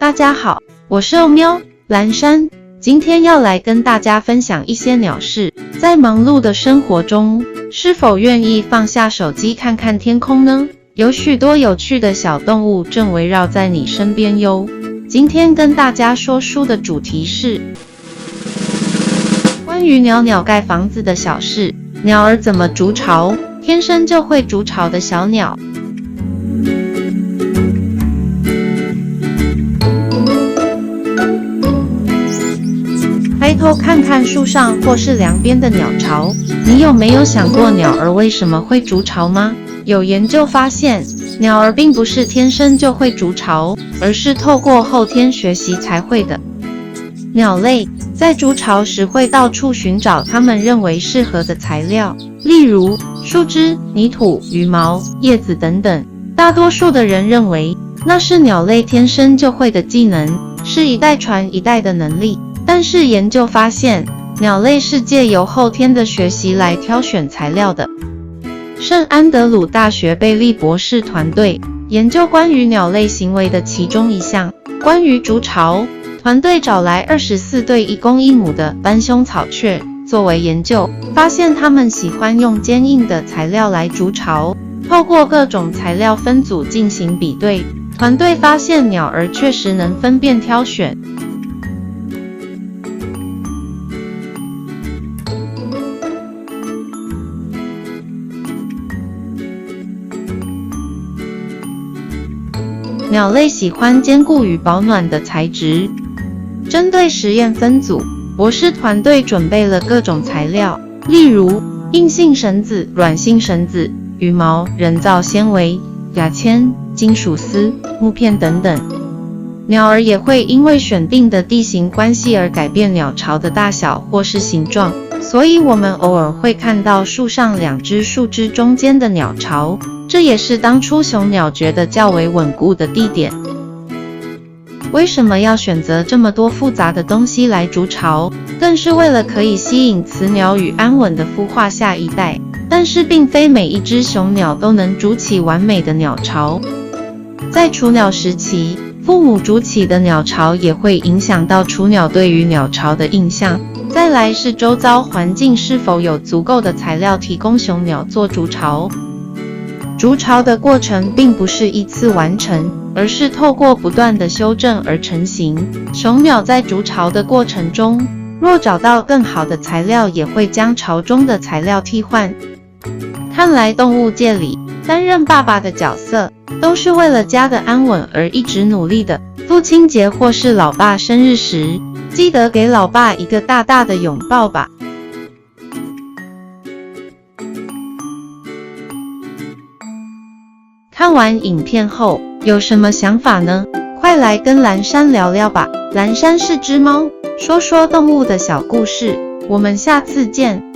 大家好，我是欧喵蓝山，今天要来跟大家分享一些鸟事。在忙碌的生活中，是否愿意放下手机看看天空呢？有许多有趣的小动物正围绕在你身边哟。今天跟大家说书的主题是关于鸟盖房子的小事。鸟儿怎么筑巢？天生就会筑巢的小鸟。抬头看看树上或是梁边的鸟巢，你有没有想过鸟儿为什么会筑巢吗？有研究发现，鸟儿并不是天生就会筑巢，而是透过后天学习才会的。鸟类在筑巢时会到处寻找它们认为适合的材料，例如树枝、泥土、羽毛、叶子等等。大多数的人认为那是鸟类天生就会的技能，是一代传一代的能力。但是研究发现，鸟类是借由后天的学习来挑选材料的。圣安德鲁大学贝利博士团队研究关于鸟类行为的其中一项，关于筑巢。团队找来24对一公一母的斑胸草雀作为研究，发现它们喜欢用坚硬的材料来筑巢。透过各种材料分组进行比对，团队发现鸟儿确实能分辨挑选。鸟类喜欢坚固与保暖的材质。针对实验分组，博士团队准备了各种材料，例如硬性绳子、软性绳子、羽毛、人造纤维、牙签、金属丝、木片等等。鸟儿也会因为选定的地形关系而改变鸟巢的大小或是形状，所以我们偶尔会看到树上两只树枝中间的鸟巢，这也是当初雄鸟觉得较为稳固的地点。为什么要选择这么多复杂的东西来筑巢？更是为了可以吸引雌鸟与安稳地孵化下一代。但是并非每一只雄鸟都能筑起完美的鸟巢。在雏鸟时期，父母筑起的鸟巢也会影响到雏鸟对于鸟巢的印象。再来是周遭环境是否有足够的材料提供雄鸟做筑巢。筑巢的过程并不是一次完成，而是透过不断的修正而成型。雄鸟在筑巢的过程中，若找到更好的材料，也会将巢中的材料替换。看来动物界里，担任爸爸的角色，都是为了家的安稳而一直努力的。父亲节或是老爸生日时，记得给老爸一个大大的拥抱吧。看完影片后，有什么想法呢？快来跟蓝山聊聊吧。蓝山是只猫，说说动物的小故事。我们下次见。